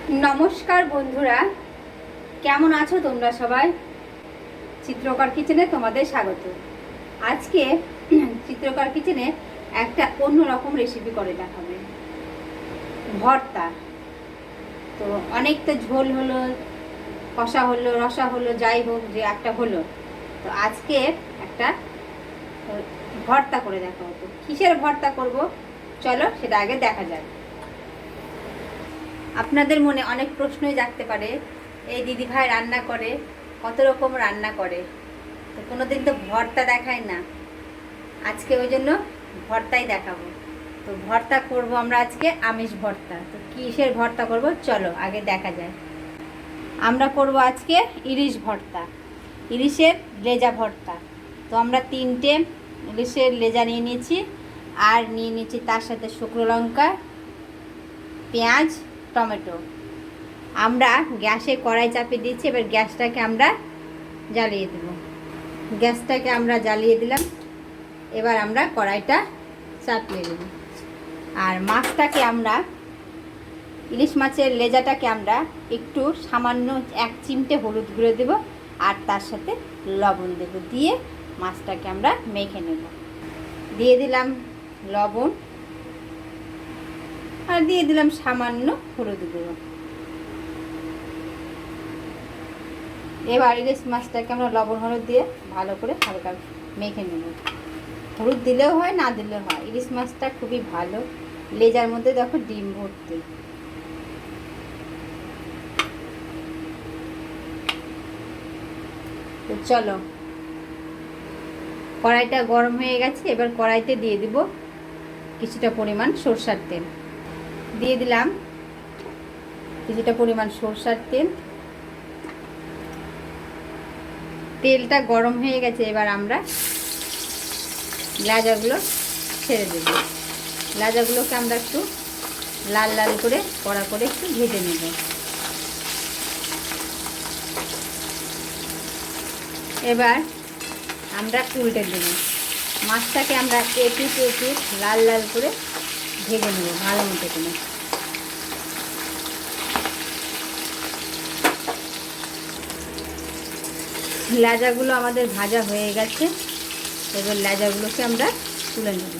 নমস্কার বন্ধুরা, কেমন আছো তোমরা সবাই? চিত্রকর কিচেনে তোমাদের স্বাগত। আজকে চিত্রকর কিচেনে একটা অন্যরকম রেসিপি করে দেখাবে, ভর্তা। তো অনেক তো ঝোল হলো, কষা হলো, রসা হলো, যাই হোক যে একটা হলো। তো আজকে একটা ভর্তা করে দেখাবো। তো কিসের ভর্তা করব চলো সেটা আগে দেখা যাক। আপনাদের মনে অনেক প্রশ্নই জাগতে পারে, এই দিদিভাই রান্না করে, কত রকম রান্না করে, তো কোনো দিন তো ভর্তা দেখায় না। আজকে ওই জন্য ভর্তাই দেখাবো। তো ভর্তা করব আমরা আজকে আমিষ ভর্তা। তো কিসের ভর্তা করব চলো আগে দেখা যায়। আমরা করব আজকে ইলিশ ভর্তা, ইলিশের লেজা ভর্তা। তো আমরা 3টে ইলিশের লেজা নিয়ে নিয়েছি, আর নিয়ে নিয়েছি তার সাথে শুকনো লঙ্কা, পেঁয়াজ, টমেটো। আমরা গ্যাসে কড়াই চাপিয়ে দিচ্ছি। এবার গ্যাসটাকে আমরা জ্বালিয়ে দেব। গ্যাসটাকে আমরা জ্বালিয়ে দিলাম। এবার আমরা কড়াইটা চাপিয়ে দেব। আর মাছটাকে আমরা, ইলিশ মাছের লেজাটাকে আমরা একটু সামান্য 1 চিমটে হলুদ গুঁড়ো দেব, আর তার সাথে লবণ দেব। দিয়ে মাছটাকে আমরা মেখে নেব। দিয়ে দিলাম লবণ, আর দিয়ে দিলাম সামান্য হলুদ গুঁড়ো। এবার ইলিশ মাছটাকে আমরা লবণ হলুদ দিয়ে ভালো করে হালকা মেখে নেব। হলুদ দিলেও হয়, না দিলেও হয়। ইলিশ মাছটা খুবই ভালো, লেজার মধ্যে দেখো ডিম ভর্তি। তো চলো, কড়াইটা গরম হয়ে গেছে। এবার কড়াইতে দিয়ে দিব কিছুটা পরিমাণ সরষার তেল। দিয়ে দিলাম কিছুটা পরিমাণ সরষার তেল। তেলটা গরম হয়ে গেছে। এবার আমরা লেজাগুলো ছেড়ে দেব। লেজাগুলোকে আমরা একটু লাল লাল করে কড়া করে একটু ভেজে নেব। এবার আমরা উল্টে দেব। মাছটাকে আমরা এপিট এপিট লাল লাল করে ভেজে নেব ভালো মতো করে। লেজাগুলো আমাদের ভাজা হয়ে গেছে। এবার লেজাগুলোকে আমরা তুলে নেব।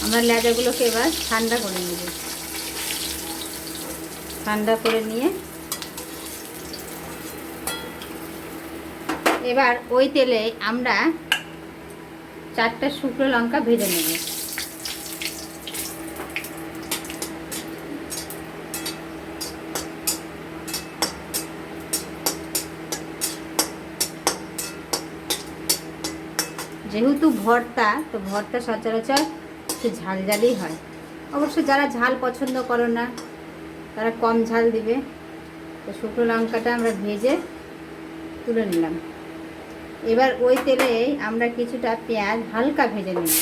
আমরা লেজাগুলোকে এবার ঠান্ডা করে নেব। ঠান্ডা করে নিয়ে এবার ওই তেলে আমরা 4টা শুকনো লঙ্কা ভেজে নেব। যেহেতু ভর্তা, তো ভর্তা সচরাচর একটু ঝাল ঝালই হয়। অবশ্য যারা ঝাল পছন্দ করো না তারা কম ঝাল দিবে। তো শুকনো লঙ্কাটা আমরা ভেজে তুলে নিলাম। এবার ওই তেলে আমরা কিছুটা পেঁয়াজ হালকা ভেজে নেব।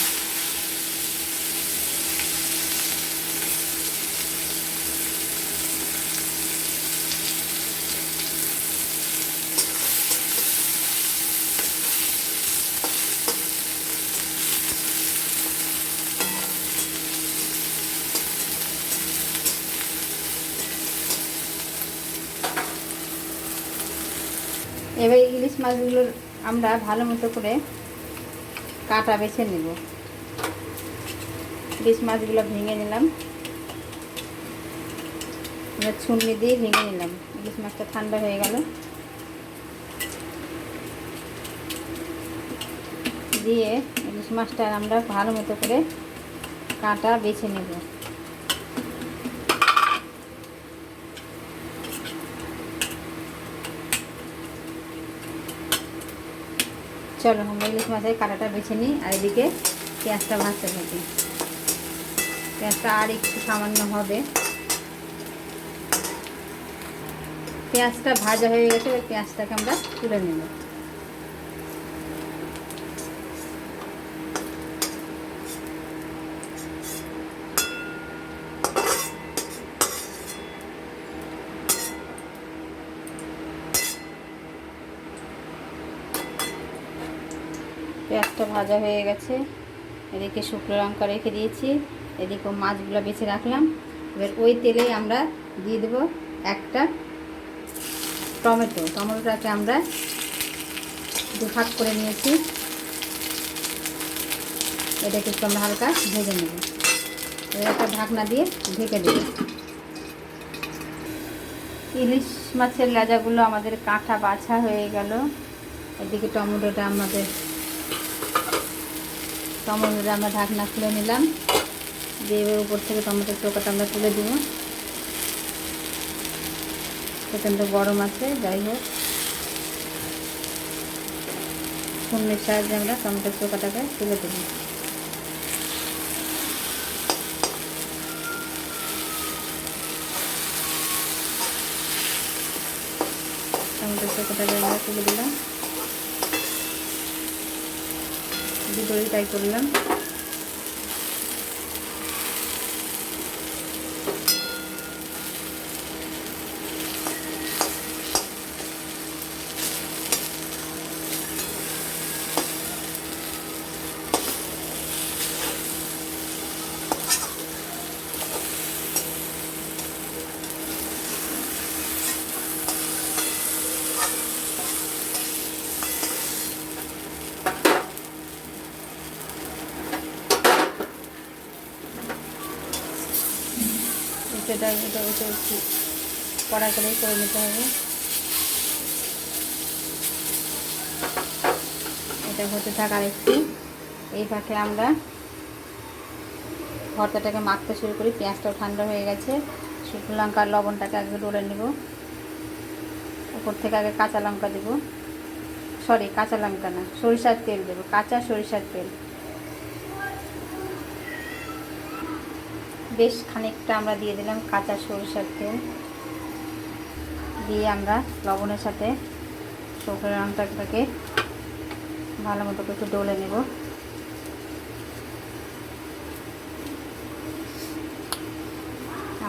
এবার ইলিশ মাছগুলো আমরা ভালো মতো করে কাটা বেছে নেব। ইলিশ মাছগুলো ভেঙে নিলাম। এবার ছুঁড়নি দিয়ে ভেঙে নিলাম। ইলিশ মাছটা ঠান্ডা হয়ে গেল। দিয়ে ইলিশ মাছটা আমরা ভালো মতো করে কাটা বেছে নেব। চলো আমরা ইলিশ মাছের কাঁটাটা বেছে নিই, আর এদিকে পেঁয়াজটা ভাজতে থাকি। পেঁয়াজটা আর একটু সামান্য হবে। পেঁয়াজটা ভাজা হয়ে গেছে। ওই পেঁয়াজটাকে আমরা তুলে নেব। পেঁয়াজটা ভাজা হয়ে গেছে, এদিকে শুকনো লঙ্কা রেখে দিয়েছি, এদিকে মাছগুলো বেছে রাখলাম। এবার ওই তেলেই আমরা দিয়ে দেবো একটা টমেটোটাকে আমরা ভাগ করে নিয়েছি, এটাকে একটু আমরা হালকা ভেজে নেব। এবার একটা ঢাকনা দিয়ে ঢেকে দেব। ইলিশ মাছের লেজাগুলো আমাদের কাঁটা বাছা হয়ে গেল। এদিকে টমেটোটা আমরা ঢাকনা খুলে নিলাম, দিয়ে এবার উপর থেকে টমেটোর চোকাটা আমরা তুলে দিব। প্রচণ্ড গরম আছে, যাই হোক ছুরির সাহায্যে আমরা টমেটোর চোকাটাকে তুলে দেব। টমেটোর চোকাটাকে আমরা তুলে দিলাম, দুটোই তাই করলাম। এটা কড়া করে নিতে হবে। এটা হতে থাকার একটু এই ফাঁকে আমরা ভর্তাটাকে মাখতে শুরু করি। পেঁয়াজটাও ঠান্ডা হয়ে গেছে, শুকনো লঙ্কা আর লবণটাকে আগে ডলে নেব। উপর থেকে আগে কাঁচা লঙ্কা দেবো, কাঁচা লঙ্কা না, সরিষার তেল দেবো, কাঁচা সরিষার তেল। বেশ খানিকটা আমরা দিয়ে দিলাম কাঁচা সরিষার তেল, দিয়ে আমরা লবণের সাথে শুকনো লঙ্কাটাকে ভালো মতো একটু ডলে নেব।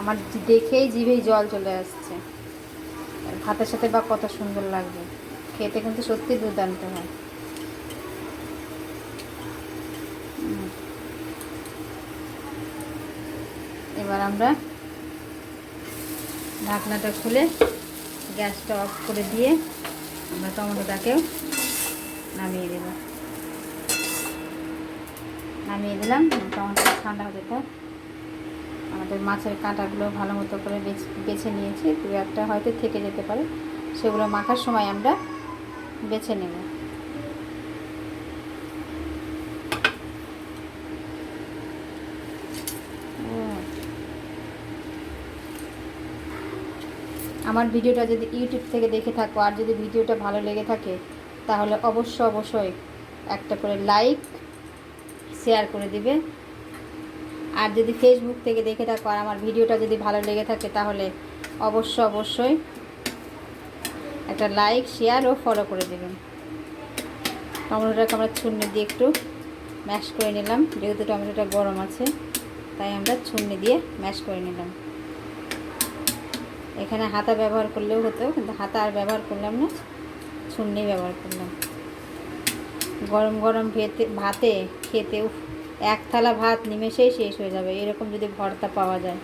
আমার দেখেই জিভেই জল চলে আসছে। ভাতের সাথে বা কত সুন্দর লাগবে, খেতে কিন্তু সত্যি দুর্দান্ত হয়। এবার আমরা ঢাকনাটা খুলে গ্যাসটা অফ করে দিয়ে আমরা টমেটোটাকেও নামিয়ে দিলাম। টমেটোটা ঠান্ডা হতে থাক। আমাদের মাছের কাঁটাগুলো ভালো মতো করে বেছে নিয়েছি, দু একটা হয়তো থেকে যেতে পারে, সেগুলো মাখার সময় আমরা বেছে নেব। আমার ভিডিওটা যদি ইউটিউব থেকে দেখে থাকো আর যদি ভিডিওটা ভালো লেগে থাকে তাহলে অবশ্যই একটা করে লাইক শেয়ার করে দিবে। আর যদি ফেসবুক থেকে দেখে থাকো আর আমার ভিডিওটা যদি ভালো লেগে থাকে তাহলে অবশ্যই একটা লাইক শেয়ার ও ফলো করে দেবেন। টমেটোটাকে আমরা ছুরি দিয়ে একটু ম্যাশ করে নিলাম, যেহেতু টমেটোটা গরম আছে তাই আমরা ছুরি দিয়ে ম্যাশ করে নিলাম। এখানে হাতা ব্যবহার করলেও হতো, কিন্তু হাতা আর ব্যবহার করলাম না, ছুরি ব্যবহার করলাম। গরম ভাতে খেতে এক থালা ভাত নিমেষেই শেষ হয়ে যাবে, এরকম যদি ভর্তা পাওয়া যায়।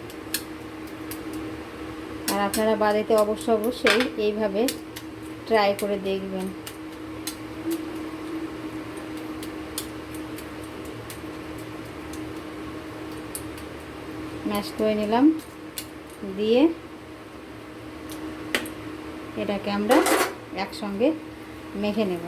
আর আপনারা বাড়িতে অবশ্যই এইভাবে ট্রাই করে দেখবেন। ম্যাশ করে নিলাম, দিয়ে এটাকে আমরা একসঙ্গে মেখে নেব।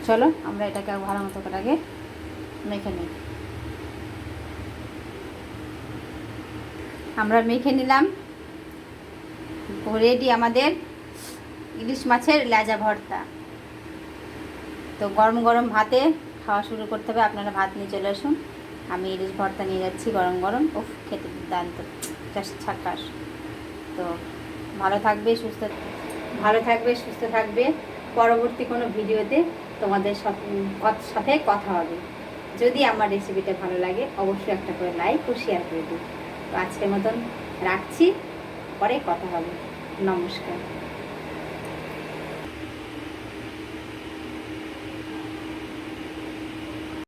চলো আমরা এটাকে ভালো মতো করে মেখে নিই। আমরা মেখে নিলাম, রেডি আমাদের ইলিশ মাছের লেজা ভর্তা। তো গরম ভাতে খাওয়া শুরু করতে হবে। আপনারা ভাত নিয়ে চলে আসুন, আমি ইলিশ ভর্তা নিয়ে যাচ্ছি গরম। খেতে দুর্দান্ত, জাস্ট ছাক্কাস। তো ভালো থাকবে সুস্থ থাকবে। পরবর্তী কোনো ভিডিওতে তোমাদের সাথে কথা হবে। যদি আমার রেসিপিটা ভালো লাগে অবশ্যই একটা করে লাইক ও শেয়ার করে দিই। তো আজকের মতন রাখছি, পরে কথা হবে। নমস্কার।